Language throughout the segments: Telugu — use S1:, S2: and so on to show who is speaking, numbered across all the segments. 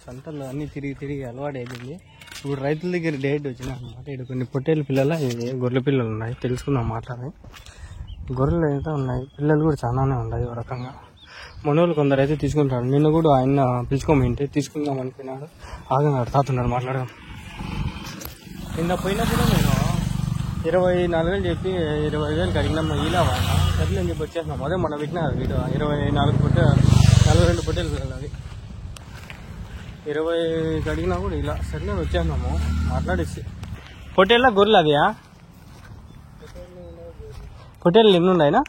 S1: సంతల్లో అన్నీ తిరిగి అలవాటు అయిపోయింది. ఇప్పుడు రైతుల దగ్గర డైరెక్ట్ వచ్చినా అనమాట. ఇక్కడ కొన్ని పొట్టేళ్ళ పిల్లల ఇవి గొర్రెల పిల్లలు ఉన్నాయి, తెలుసుకుందాం మాట్లాడి. గొర్రెలు అయితే ఉన్నాయి, పిల్లలు కూడా చాలానే ఉన్నాయి. ఒక రకంగా మనోళ్ళు కొందరు అయితే తీసుకుంటారు. నిన్న కూడా ఆయన పిలుచుకోమంటే తీసుకుందాం అనుకున్నాడు. ఆగన్నాడు, తాతున్నాడు మాట్లాడదాం. నిన్న పోయినప్పుడు నేను 24,000 చెప్పి 20,000 అడిగినాము. ఇలా సర్లే అని చెప్పి వచ్చేసినాము. అదే మొన్న పెట్టినారు వీడు 42 పొట్టేలు పిల్లలు. అది 20 అడిగినా కూడా ఇలా సర్లే వచ్చేసినాము మాట్లాడేసి. పొట్టేళ్ళ గొర్రెలు అవియా? పొట్టేళ్ళు ఎన్ని ఉన్నాయినా?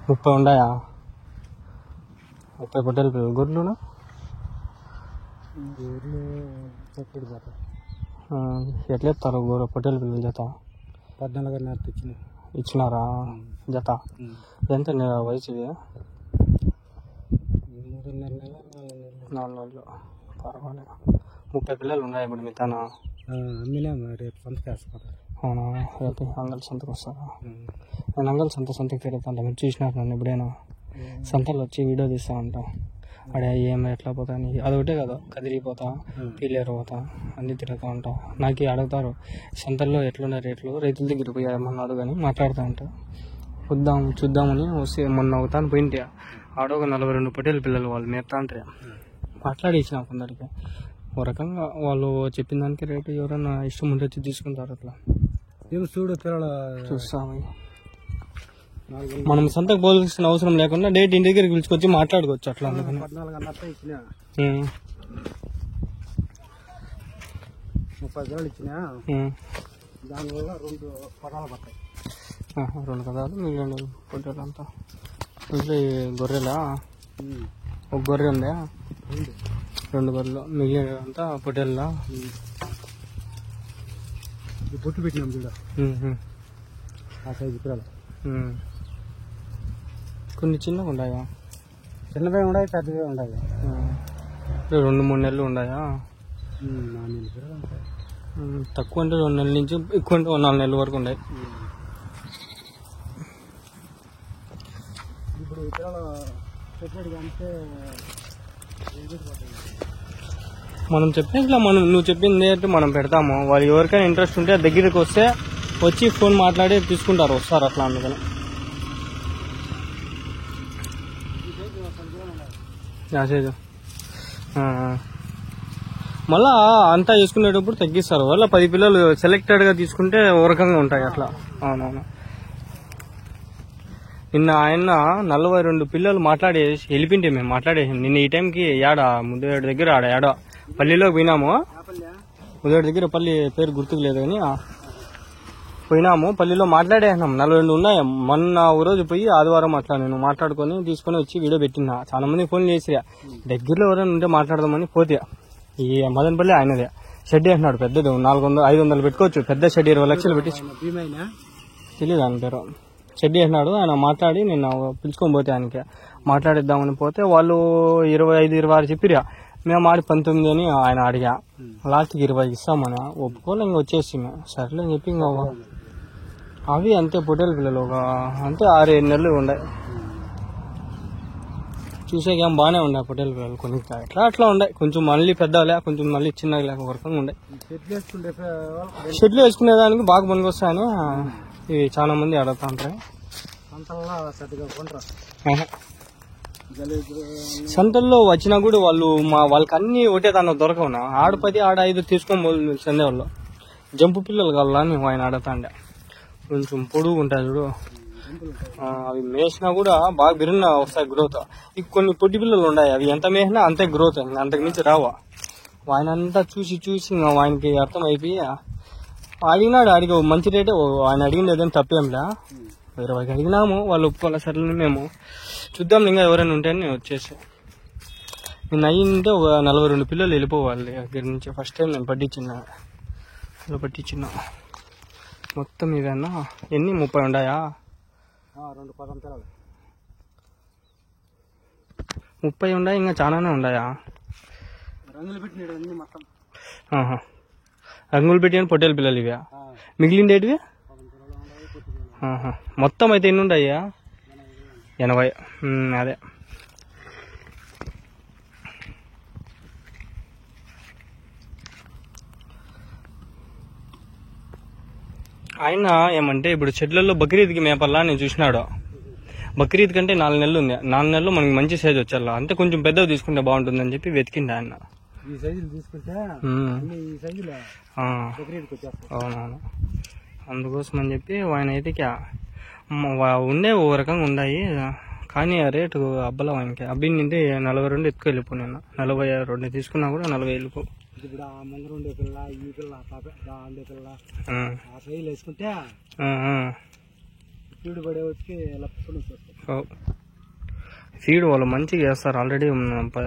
S1: 30 ఉన్నాయా? 30 పొట్టేలు పిల్లలు. గొర్రెలునా? ఎట్లా ఇస్తారు గొర్రె పొట్టేలు పిల్లలు జత?
S2: 14,500
S1: ఇచ్చినారా జత? ఎంత వయసు? 4 నెలలు. పర్వాలేదు. 30 పిల్లలు ఉన్నాయి ఇప్పుడు మీ తన.
S2: రేపు సంతకి వేసుకుంటారు.
S1: అవునా? రేపు అంగల్ సంతకు వస్తారా? నేను అంగల్ సంతకి తిరుగుతాను. మీరు చూసినారు నన్ను ఎప్పుడైనా? సంతలో వచ్చి వీడియో తీస్తా ఉంటాం. అడే ఏం ఎట్లా పోతా అని అదొకటే కదా, కదిలిపోతా పీలేరు పోతా అన్నీ తిరుగుతూ ఉంటాం. నాకు అడుగుతారు సంతల్లో ఎట్లున్నాయి రేట్లు, రైతుల దగ్గర పోయి ఏమన్నాడు కానీ మాట్లాడుతూ ఉంటా. చూద్దామని వస్తే మొన్న అవుతాను పోయింటే ఆడొక 42 పొట్టేలు పిల్లలు వాళ్ళు మేపుతా ఉంటారు. మాట్లాడేసిన కొందరికి. ఒక రకంగా వాళ్ళు చెప్పిన దానికి రేటు ఎవరైనా ఇష్టం ఉంటే వచ్చి తీసుకుంటారు. అట్లా
S2: ఏమి చూడు
S1: చూస్తాము. మనం సంతకు పోల్సిన అవసరం లేకుండా డైరెక్ట్ ఇంటి దగ్గరికి పిలుచుకొచ్చి మాట్లాడుకోవచ్చు. అట్లా అందుకని
S2: 14,500 ఇచ్చిన 30,000 ఇచ్చిన. దానివల్ల 2 పదాలు పడతాయి.
S1: 2 పదాలు మిగిలిన పొట్టేలు అంతా. ఇంట్లో గొర్రెలా? ఒక గొర్రె ఉందా? 2 గొర్రెలు. మిగిలిన అంతా పొట్టేళ్ళ.
S2: బొట్టు పెట్టినాం చూడ ఆ సైజు పిల్లలు.
S1: కొన్ని చిన్నగా ఉన్నాయా?
S2: చిన్నవే ఉన్నాయి, పెద్దవే ఉన్నాయి.
S1: 2-3 నెలలు ఉన్నాయా?
S2: 4 నెలలు పిల్లలు ఉంటాయి.
S1: తక్కువ అంటే 2 నెలల నుంచి, ఎక్కువ అంటే 4 నెలల వరకు ఉన్నాయి.
S2: ఇప్పుడు పిల్లలు పెట్టినట్టుగా అంటే
S1: మనం చెప్పినట్లా నువ్వు చెప్పింది అంటే మనం పెడతాము. వాళ్ళు ఎవరికైనా ఇంట్రెస్ట్ ఉంటే దగ్గరికి వస్తే వచ్చి ఫోన్ మాట్లాడి తీసుకుంటారు, వస్తారు అట్లా. అందుకని మళ్ళా అంతా చేసుకునేటప్పుడు తగ్గిస్తారు. వాళ్ళ 10 పిల్లలు సెలెక్టెడ్గా తీసుకుంటే ఓ రకంగా ఉంటాయి అట్లా. అవునవును. నిన్న ఆయన 42 పిల్లలు మాట్లాడేసి వెళ్ళిపోయింటే మేము మాట్లాడేసాం. నిన్న ఈ టైంకి ముద్దేడు దగ్గర ఏడో పల్లిలోకి పోయినాము. ముద్దేడు దగ్గర పల్లి పేరు గుర్తుకు లేదు కానీ పోయినాము. పల్లిలో మాట్లాడేసినాం. 42 ఉన్నాయి. మొన్న ఓ రోజు పోయి ఆదివారం అట్లా నేను మాట్లాడుకొని తీసుకొని వచ్చి వీడియో పెట్టినా. చాలా మంది ఫోన్ చేసి దగ్గరలో ఎవరైనా ఉంటే మాట్లాడదామని పోతే ఈ మదనపల్లి ఆయనదే షెడ్ వేసినాడు పెద్దది. 400-500 పెట్టుకోవచ్చు. పెద్ద షెడ్ 20 లక్షలు పెట్టి తెలియదు ఆయన పేరు. షెడ్ వేసినాడు. ఆయన మాట్లాడి నిన్న పిలుచుకొని పోతే ఆయనకి మాట్లాడిద్దామని పోతే వాళ్ళు 25-26 చెప్పిరా. మేము ఆడి 19 అని ఆయన అడిగా. లాస్ట్కి 20 ఇస్తామని ఒప్పుకోలే. ఇంక వచ్చేసి సర్లే అని చెప్పి ఇంకా అవి అంతే పొట్టేలు పిల్లలు అంతే 6-7 నెలలు ఉన్నాయి. చూసేకేం బాగానే ఉన్నాయి పొట్టేలు పిల్లలు. కొన్ని అట్లా ఉన్నాయి. కొంచెం మళ్ళీ పెద్దలే, కొంచెం మళ్ళీ చిన్నగా లేక వరకు ఉన్నాయి. షెడ్లు వేసుకునే దానికి బాగా పనికి వస్తాయని ఇవి చాలా మంది అడుగుతా ఉంటారు. సంతల్లో వచ్చినా కూడా వాళ్ళకి అన్ని ఒకటే దాన్ని దొరకవునా. ఆడ 10 ఆడ 5 తీసుకొని సందేవాళ్ళు. జంపు పిల్లలు కావాలని ఆయన అడుగుతాండే. కొంచెం పొడుగు ఉంటాయి చూడు, అవి మేసినా కూడా బాగా బిరిన వస్తాయి గ్రోత్. ఇక కొన్ని పొట్టి పిల్లలు ఉన్నాయి, అవి ఎంత మేసినా అంతే గ్రోత్, అంతకు మించి రావా. ఆయన అంతా చూసి ఆయనకి అర్థం అయిపోయి అడిగినాడు. మంచి రేటే ఆయన అడిగింది. ఏదైనా తప్పేంలే. 20 అడిగినాము. వాళ్ళు ఒప్పుకోవాలి. సర్లే మేము చూద్దాం ఇంకా ఎవరైనా ఉంటేనే వచ్చేసి. నేను అయ్యింటే ఒక 42 పిల్లలు వెళ్ళిపోవాలి దగ్గర నుంచి. ఫస్ట్ టైం నేను పట్టించిన మొత్తం ఇవన్నా ఎన్ని 30 ఉన్నాయా? 30 ఉన్నాయి. ఇంకా చాలానే ఉన్నాయా? రంగులు పెట్టి పొట్టేలు పిల్లలు ఇవా? మిగిలిండేటివి మొత్తం అయితే ఎన్ని ఉన్నాయా? 80. అదే ఆయన ఏమంటే ఇప్పుడు చెట్లలో బక్రీద్కి మేపల్లా నేను చూసినాడు. బక్రీద్ కంటే 4 నెలలు ఉంది. 4 నెలలు మనకి మంచి సైజ్ వచ్చేలా, అంటే కొంచెం పెద్దగా తీసుకుంటే బాగుంటుందని చెప్పి వెతికింది ఆయన.
S2: ఈ సైజులు తీసుకుంటే ఈ సైజులో
S1: అవునవును. అందుకోసం అని చెప్పి ఆయన అయితే ఉండే ఓ రకంగా ఉన్నాయి, కానీ ఆ రేటు అబ్బలా ఆయనకి అబ్బి నింటే 42 ఎత్తుకు వెళ్ళిపో. నేను 42 తీసుకున్నా కూడా 40 వెళ్ళిపో.
S2: ఇప్పుడు ఆ ముందర ఉండే పిల్ల, ఈ పిల్ల, ఉండే పిల్ల ఆ సైజులు వేసుకుంటే ఫీడ్ పడే వచ్చి
S1: ఫీడ్ వాళ్ళు మంచిగా వేస్తారు. ఆల్రెడీ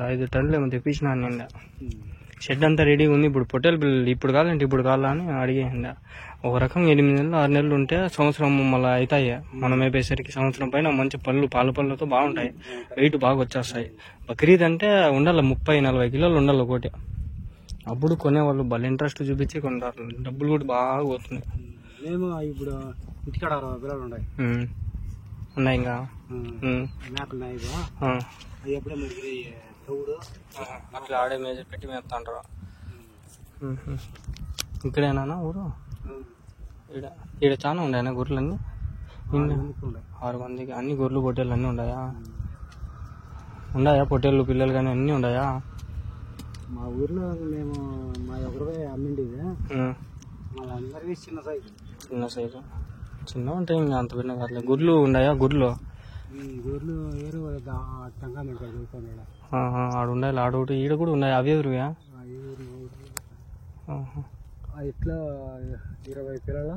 S1: 5 టన్నులు ఏమో తెప్పించినా నిండా. షెడ్ అంతా రెడీగా ఉంది. ఇప్పుడు పొట్టేలు పిల్లలు ఇప్పుడు కావాలంటే ఇప్పుడు కావాలా అని అడిగేయండి. ఒక రకంగా 8 నెలలు 6 నెలలు ఉంటే సంవత్సరం మళ్ళీ అవుతాయి. మనం వేపేసరికి సంవత్సరం పైన మంచి పాలపళ్ళతో బాగుంటాయి, వెయిట్ బాగా వచ్చేస్తాయి. బక్రీద్ అంటే ఉండాలి 30-40 కిలోలు ఉండాలి ఒకటి. అప్పుడు కొనేవాళ్ళు భలే ఇంట్రెస్ట్ చూపించి కొంటారు. డబ్బులు కూడా బాగా పోతున్నాయి.
S2: మేము ఇప్పుడు ఇంటికాడ 60 పిల్లలు ఉన్నాయి
S1: ఇంకా
S2: మేకలు ఎప్పుడే మరి తౌడు
S1: అట్లా ఆడే మేజర్ పెట్టి మేపుతాంటారు. ఇక్కడేనా ఊరు? ఈడ చాలా ఉన్నాయా గొర్రెలన్నీ? 6 మందికి అన్ని గొర్రెలు పొట్టేళ్ళు అన్నీ ఉన్నాయా? పొట్టేళ్ళు పిల్లలు కానీ అన్నీ ఉన్నాయా?
S2: మా ఊర్లో మేము మా ఎవరివే అమ్మిండి అందరికీ చిన్న సైజు
S1: చిన్న ఉంటాయి. ఇంకా అంత పెద్ద కాదు. గుడ్లు ఉన్నాయా? గుడ్లు
S2: వేరు
S1: ఆడు ఉండాలి. ఆడొకటి ఈడ కూడా ఉన్నాయి. అవి ఎవరువా?
S2: ఇట్లా 20 పిల్లల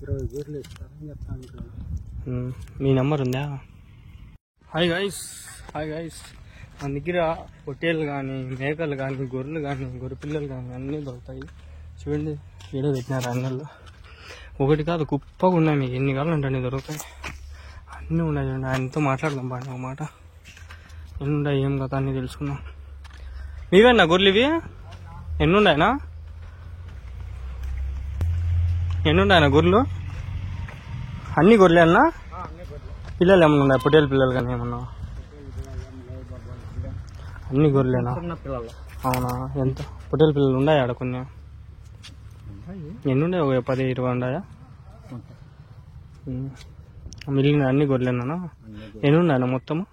S2: 20 గొర్రెలు ఇస్తారని చెప్తాను.
S1: మీ నెంబర్ ఉందా? హాయ్ గైస్ మన దగ్గర పొట్టేళ్ళు కానీ, మేకలు కానీ, గొర్రెలు కానీ, గొర్రె పిల్లలు కానీ అన్నీ దొరుకుతాయి. చూడండి వీడియో పెట్టినారు అన్నల్లో. ఒకటి కాదు కుప్పగా ఉన్నాయి. మీకు ఎన్ని కావాలంటే అన్ని దొరుకుతాయి. అన్నీ ఉన్నాయి. చూడండి ఆయనతో మాట్లాడదాం బాగా ఒక మాట. ఎన్ని ఉన్నాయి ఏం కదా అన్నీ తెలుసుకుందాం. మీవేనా గొర్రెలు ఇవి? ఎన్నున్నాయనా గొర్రెలు? అన్ని గొర్రెలు అన్నా? పిల్లలు ఏమన్నా ఉన్నాయి? పొట్టేలు పిల్లలు కానీ ఏమన్నా? అన్ని గొర్రెలేనా? అవునా? ఎంత పొట్టేలు పిల్లలు ఉన్నాయా ఆడ? కొన్ని ఎన్ని ఉన్నాయి? 10-20 ఉన్నాయా? మిగిలిన అన్ని గొర్రెలేనా? ఎన్ని ఉన్నాయన్నా మొత్తము?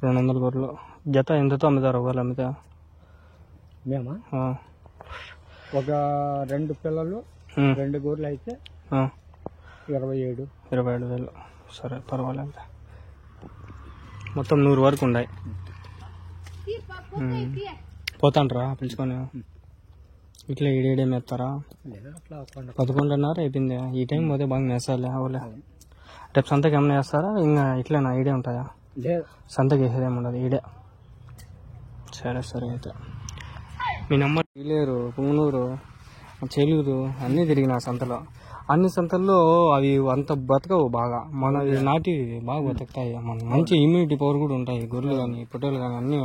S1: 200 గొర్రెలు. జత ఎంతతో అమ్ముతారు ఒకవేళ అమ్మితే?
S2: మేమా ఒక 2 పిల్లలు 2 గొర్రెలు అయితే 27,000.
S1: సరే పర్వాలేదు. మొత్తం 100 వరకు ఉన్నాయి. పోతాంటారా పిలుచుకొని? ఇట్లా ఈడేడే మేస్తారా? 11:30 అయిపోయింది. ఈ టైం పోతే బాగా మేసాలి. అవలే రేపు సంతకి ఏమైనా వేస్తారా? ఇంకా ఇట్లేనా ఈడే ఉంటాయా? సంతకి వేసేది ఏముండదు ఈడే. సరే అయితే మీ నెంబర్? వీలేరు, పుంగనూరు, చెలుగురు అన్నీ తిరిగిన సంతలో. అన్ని సంతల్లో అవి అంత బతకవు బాగా. మన నాటి బాగా బతుకుతాయి. మన మంచి ఇమ్యూనిటీ పవర్ కూడా ఉంటాయి. గొర్రెలు కానీ పొట్టేలు కానీ అన్ని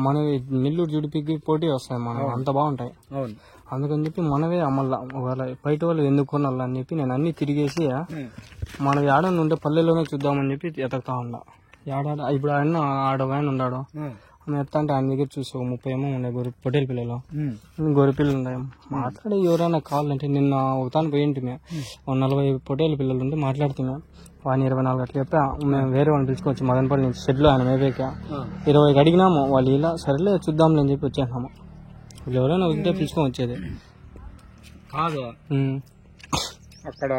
S1: మనవి నెల్లూరు జుడిపికి పోటీ వస్తాయి. మనం అంత బాగుంటాయి. అందుకని చెప్పి మనవే అమ్మల్లా. ఒకవేళ బయట వాళ్ళు ఎందుకు కొనాలని అని చెప్పి నేను అన్ని తిరిగేసి మనవి ఆడని ఉంటే పల్లెల్లోనే చూద్దామని చెప్పి ఎతకుతా ఉన్నా. ఇప్పుడు ఆయన ఆడవాయన ఉన్నాడు ఎత్తా అంటే ఆయన దగ్గర చూసి 30 ఏమో ఉన్నాయి పొట్టేలు పిల్లలు, గొర్రె పిల్లలు ఉన్నాయి. మాట్లాడి ఎవరైనా కావాలంటే నిన్న ఒకతాను పోయింటి 40 పొట్టేలు పిల్లలు ఉంటే మాట్లాడుతున్నా. వాడిని 24 అట్లా చెప్పా. మేము వేరే వాళ్ళని పిలుచుకోవచ్చు మదనపల్లి నుంచి. షెడ్లో ఆయన మేపేక 20 అడిగినాము. వాళ్ళు ఇలా సరేలే చూద్దాంలే అని చెప్పి వచ్చేసాము. వీళ్ళు ఎవరైనా ఉంటే పిలుచుకొని వచ్చేది
S2: కాదు. అక్కడ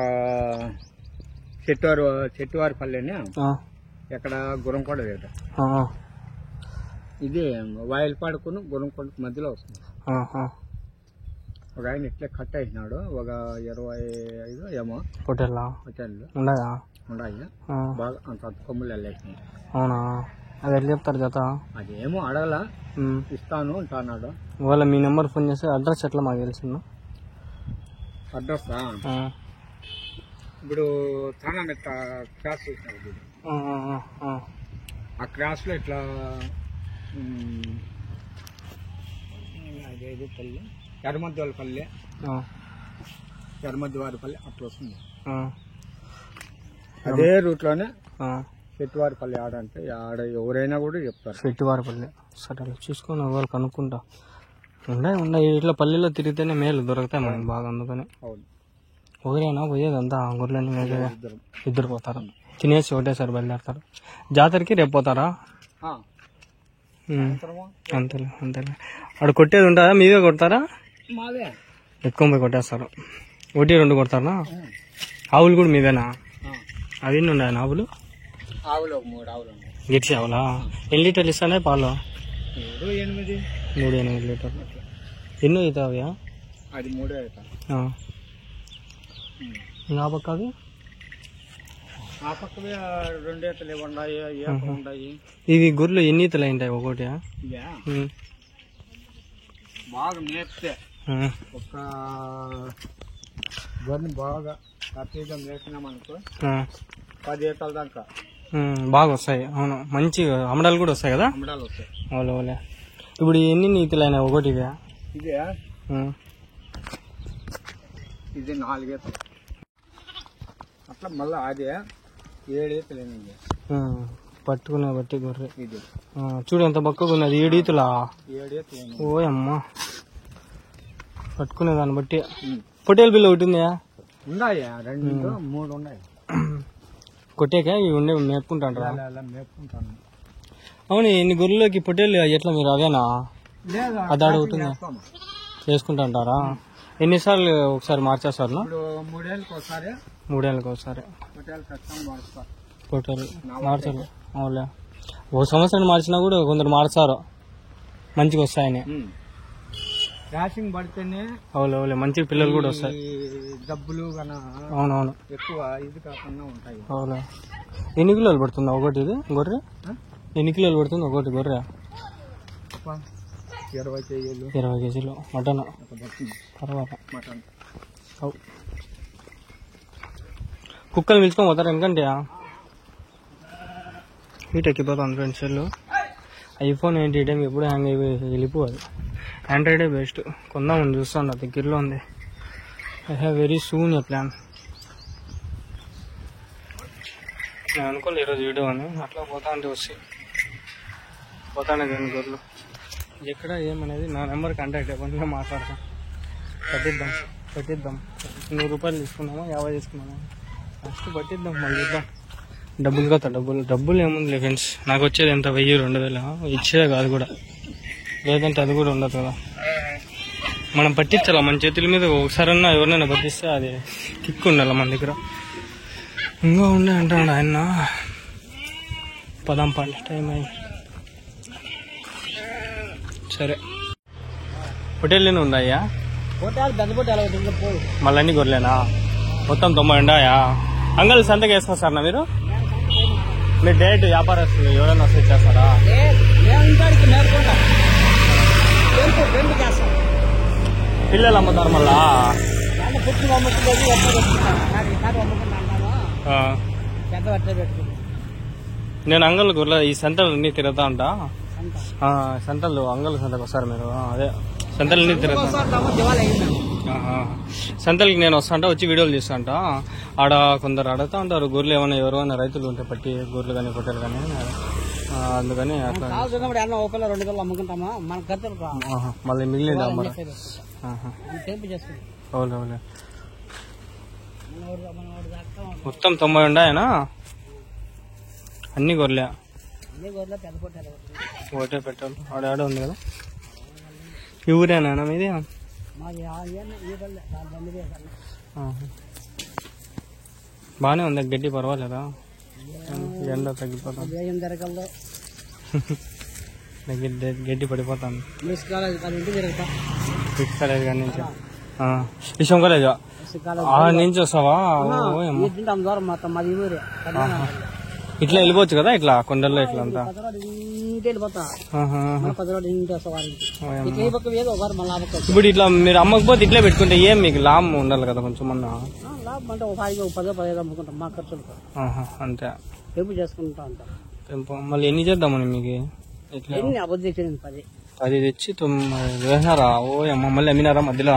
S2: చెట్టువారి పల్లెని ఎక్కడ గురంకోట లేదు. ఇది వాయిల్పాడుకును గురంకోట మధ్యలో వస్తుంది. ఒక ఆయన ఇట్లే కట్ అయినాడు. ఒక 25 ఏమో
S1: పొట్టేళ్ళు
S2: ఉన్నాయి. బాగా అంత కొమ్ములు వెళ్ళేసింది.
S1: అవునా? అది ఎట్లా చెప్తారు జత?
S2: అదేమో అడగలా, ఇస్తాను అంటున్నాడు.
S1: ఇవాళ మీ నెంబర్ ఫోన్ చేస్తే అడ్రస్ ఎట్లా మాకు తెలిసిందా?
S2: అడ్రస్ ఇప్పుడు చాలా మెత్త క్రాస్ చూసినాడు. ఆ క్రాస్ లో ఇట్లా అదేది పల్లె ఎర్రమద్దివారి పల్లె అట్లా వస్తుంది. అదే రూట్ లోనే చెట్టువారిపల్లి ఆడంటే ఆడ ఎవరైనా కూడా చెప్తారు
S1: చెట్టువారిపల్లి. సరే చూసుకొని వాళ్ళు కనుక్కుంటా. ఉన్నాయి ఇట్లా పల్లెల్లో తిరిగితేనే మేలు దొరుకుతాయి మనకి బాగా. అందుకని
S2: అవును.
S1: ఒకరేనా పోయేదంతా గొర్రెలని మేపేది?
S2: ఇద్దరు.
S1: ఇద్దరు పోతారు, తినేసి ఒకటేసారి బయలుదేరతారు. జాతరకి రేపు పోతారా? అంతేలే అంతేలే. అక్కడ కొట్టేది ఉంటుందా, మీవే కొడతారా?
S2: మాదే
S1: ఎత్తుకొని పోయి కొట్టేస్తారు. 1-2 కొడతారా? ఆవులు కూడా మీవేనా? అవి ఎన్ని ఉన్నాయి ఆవులు?
S2: ఆవులు 3 ఆవులు ఉన్నాయి.
S1: గిట్సి ఆవులా? ఎన్ని లీటర్లు ఇస్తానే పాలు?
S2: 3-8
S1: లీటర్లు. ఎన్నో అవుతావ్యా?
S2: అది 3 అవుతా.
S1: నా పక్క అవి
S2: ఆ పక్కవే 2 ఈతలు ఉన్నాయి, ఉన్నాయి.
S1: ఇవి గొర్రెలు ఎన్ని ఈతలు అయింటాయి ఒకటి?
S2: బాగా మేపితే ఒక గొర్రెని బాగా హ్యాపీగా మేపినామనుకో 10 ఈతల దాకా
S1: బాగా వస్తాయి. అవును, మంచి అమ్మడాలు కూడా వస్తాయి కదా?
S2: అమ్మడాలు వస్తాయి.
S1: ఓలే. ఇప్పుడు ఎన్ని ఈతలు అయినాయి ఒకటి?
S2: ఇదే ఇది 4 ఈతలు. అట్లా మళ్ళీ అదే 7 ఈతలు అయినాయి.
S1: పట్టుకునే బట్టి గొర్రె
S2: ఇది
S1: చూడు ఎంత బక్కగా ఉన్నది. 7 ఈతలా?
S2: 7 ఈతలు.
S1: ఓ అమ్మా, పట్టుకునే దాన్ని బట్టి. పొట్టేలు బిల్లు ఒకటి ఉందా?
S2: ఉన్నాయి, 2-3 ఉన్నాయి.
S1: కొట్టేకా ఇవి ఉండే మేపుకుంటాంటారా?
S2: మేపుకుంటాను.
S1: అవును, ఇన్ని గొర్రెలకి పొట్టేలు ఎట్లా మీరు అవేనా? అది అడుగుతుంది చేసుకుంటాంటారా? ఎన్నిసార్లు ఒకసారి మార్చేస్తారు?
S2: 3 ఏళ్ళకి ఒకసారి.
S1: 3 ఏళ్ళకి ఒకసారి పొట్టేలు మార్చారు. అవులే, ఒక సంవత్సరం మార్చినా కూడా కొందరు మార్చారు మంచిగా వస్తాయని.
S2: ర్యాషింగ్ పడితేనే
S1: అవులే మంచి పిల్లలు కూడా వస్తాయి.
S2: డబ్బులు
S1: అవునవును
S2: ఎక్కువ ఇది కాకుండా ఉంటాయి.
S1: అవులే. ఎన్ని కిలోలు పడుతుంది ఒకటి ఇది గొర్రె? ఎన్ని కిలోలు పడుతుంది ఒకటి గొర్రె?
S2: 20 కేజీలు.
S1: 20 కేజీలు మటన్ తర్వాత
S2: మటన్.
S1: కుక్కలు పిలుచుకొని పోతారు ఎందుకంటే హీట్ ఎక్కిపోతుంది ఫ్రెండ్స్. సెల్ ఐఫోన్ ఏంటి ఈ టైం ఎప్పుడు హ్యాంగ్ అయిపోయి వెళ్ళిపోవాలి. ఆండ్రాయిడే బెస్ట్. కొందామని చూస్తాను, దగ్గరలో ఉంది. I have very soon A plan. నేను అనుకోలేదు ఈరోజు వీడియో అని, అట్లా పోతా అంటే పోతానే దాని గొర్రెలు ఎక్కడ ఏమనేది నా నెంబర్ కాంటాక్ట్ అవ్వకుండా మాట్లాడతాం. పట్టిద్దాం 100 రూపాయలు తీసుకున్నామా 50 తీసుకున్నామా ఫస్ట్ పట్టిద్దాం, మళ్ళీ ఇద్దాం. డబ్బులు కదా డబ్బులు ఏముంది ఫ్రెండ్స్. నాకు వచ్చేది ఎంత 1000-2000 ఇచ్చేదే కాదు కూడా, లేదంటే అది కూడా ఉండదు కదా. మనం పట్టించాలా మన చేతుల మీద. ఒకసారన్నా ఎవరినైనా పట్టిస్తే అది కిక్ ఉండాలి మన దగ్గర. ఇంకా ఉండే అంటాడు ఆయన. పదాం పండి టైం అయింది. సరే, హోటల్లోనే ఉన్నాయా? మళ్ళీ అన్ని గొర్రెలేనా? మొత్తం 90 ఉన్నాయా? అంగల్ సంతకి వేసుకొస్తారా మీరు? మీరు డైరెక్ట్ వ్యాపారస్తులు ఎవరైనా వస్తే చేస్తారా? పిల్లలు అమ్ముతారు మళ్ళా? నేను అంగల్ గొర్రె ఈ సంతలు అన్ని తిరుగుతా ఉంటా. సంతలు అంగల్ సంతకు వస్తారు మీరు? అదే సంతలన్నీ తిరుగుతా. సంతలకి నేను వస్తాంట, వచ్చి వీడియోలు తీస్తాంట. ఆడ కొందరు అడుగుతా ఉంటారు గొర్రెలు ఏమైనా ఎవరైనా రైతులు ఉంటే పట్టి గొర్రెలు కానీ పొట్టెలు కానీ, అందుకని అట్లా మళ్ళీ మిగిలింది అమ్మారు. అవులే మొత్తం 90 ఉన్నాయనా? అన్ని గొర్రెలే? ఒకటే పెట్టాలి. ఆడ ఉంది కదా. ఈ ఊరేనా మీది? బానే ఉంది గడ్డి, పర్వాలేదా? ఎండ తగ్గిపోతుంది, గడ్డి పడిపోతాను. కాలేజ్ కాడి నుంచి విషయం కాలేజ్ నుంచి వస్తావా? ఇట్లా వెళ్ళిపోవచ్చు కదా, ఇట్లా కొండల్లో ఇట్లా అంతా. ఇప్పుడు ఇట్లా మీరు అమ్మకపోతే ఇట్లా పెట్టుకుంటే ఏం మీకు లాభం ఉండాలి కదా కొంచెం అన్నా? అంతే మళ్ళీ ఎన్ని చేద్దామని మీకు? 10 తెచ్చి 9 వేసినారా? ఓ అమ్మ, మళ్ళీ అమ్మినారా మధ్యలో?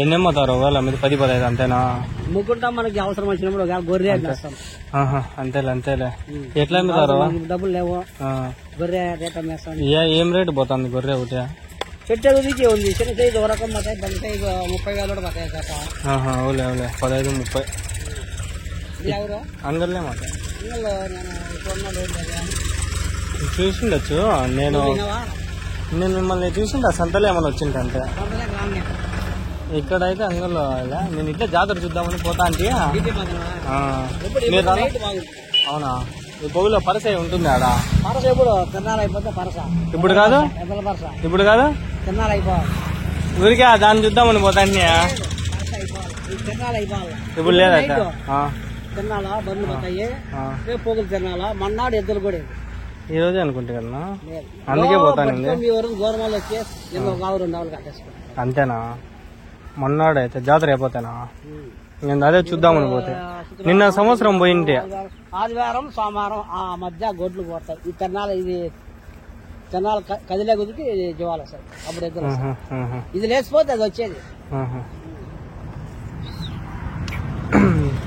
S1: ఎన్ని అమ్ముతారు ఒకవేళ మీరు? 10-15 అంతేనా?
S2: మనకి అవసరం వచ్చినప్పుడు గొర్రె
S1: అంతేలే. ఎట్లా అమ్ముతారు?
S2: డబ్బులు లేవు. గొర్రె
S1: ఏం రేటు పోతుంది గొర్రె ఒకటి?
S2: పెట్టే గురించి ఉంది చిన్న సైజు ఒక రకం బతాయి పెద్ద సైజు 30 వేలు కూడా బతాయి కాక
S1: అవులే అవులే 15 30
S2: ఎవరు
S1: అంగల్లే మాట
S2: ఇందులో నేను కొన్నాడు
S1: చూసిండొచ్చు నేను మిమ్మల్ని చూసిండా సంతలో ఏమైనా వచ్చిందంటే ఇక్కడైతే అంగల్లో నేను ఇట్లా జాతర చూద్దామని పోతా అంటే అవునా ఈ పొగులో పరస ఉంటుంది ఆడ
S2: పరస ఇప్పుడు తిన్నాలు అయిపోతే పరస
S1: ఇప్పుడు కాదు
S2: పరస
S1: ఇప్పుడు కాదు
S2: తిన్నాలు అయిపోవాలి
S1: ఊరికే దాన్ని చూద్దామని పోతా
S2: తిన్నాలు అయిపోవాలి
S1: ఇప్పుడు లేదా
S2: తిన్నాలా బండ్లు పోతాయి రేపు పొగులు తినాలా మన్నాడు ఎద్దులు కూడా
S1: ఈ రోజే అనుకుంటే కదా అందుకే పోతాను
S2: గోరమాలు వచ్చి ఎన్నో కావు 2 ఆవులు కట్టేసుకో అంతేనా
S1: మొన్నాడు అయితే జాతర అయిపోతానా నేను అదే చూద్దామని పోతే నిన్న సంవత్సరం పోయింటే
S2: ఆదివారం సోమవారం ఆ మధ్య గొడ్లు పోతాయి ఈ తిన్నాలు ఇది తిన్నాలు కదిలే గుదికి జీవాలు వస్తాయి అప్పుడు ఎద్దులు ఇది లేచిపోతే అది వచ్చేది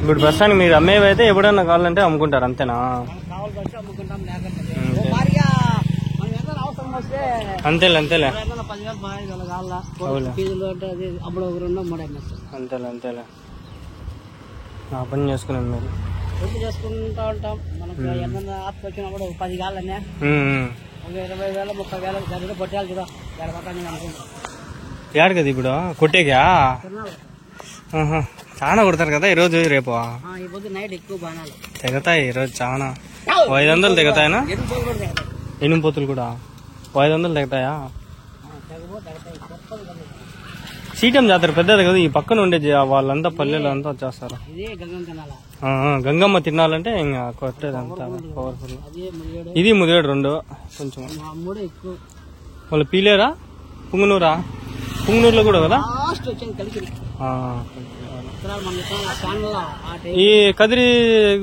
S1: ఇప్పుడు ప్రస్తుతానికి మీరు అమ్మేవి అయితే ఎప్పుడన్నా కావాలంటే అమ్ముకుంటారు అంతేనా అంతేలే అంతేలే అంతేలే అంతేలే నా పని చేసుకున్నాను మీరు
S2: చేసుకుంటా ఉంటాం మనకు ఏమన్నా ఆఫ్ వచ్చినప్పుడు 10 గాళ్ళనే 20,000 30,000 జరిగితే పొట్టాలి చూడ అనుకుంటాం
S1: ఏడు కదా ఇప్పుడు కొట్టేకా చాలా కొడతారు కదా ఈరోజు రేపు
S2: నైట్ ఎక్కువ బాణాలు
S1: తెగతాయి ఈరోజు చాలా 500 తెగతాయనా ఎనుము పోతులు కూడా 500 తెగతాయా సీటం జాతర పెద్దది కదా ఈ పక్కన ఉండే వాళ్ళంతా పల్లెలు అంతా వచ్చేస్తారు గంగమ్మ తినాలంటే ఇంకా కొట్టేది అంతా పవర్ఫుల్ ఇది ముదివేడు 2 కొంచెం వాళ్ళు పీలేరా పుంగనూరులో కూడా కదా ఈ కదిరి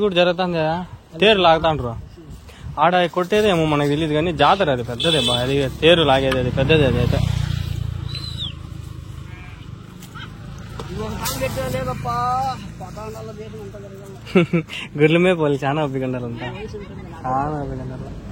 S1: కూడా జరుగుతుంది తేరు లాగుతాండ్రు ఆడ కొట్టేది ఏమో మనకు తెలియదు కానీ జాతర అది పెద్దదే అది తేరు లాగేది అది పెద్దది అది అయితే గుర్రమే పోలి చాలా ఒప్పికండారు అంతా చాలా ఒప్పికండారు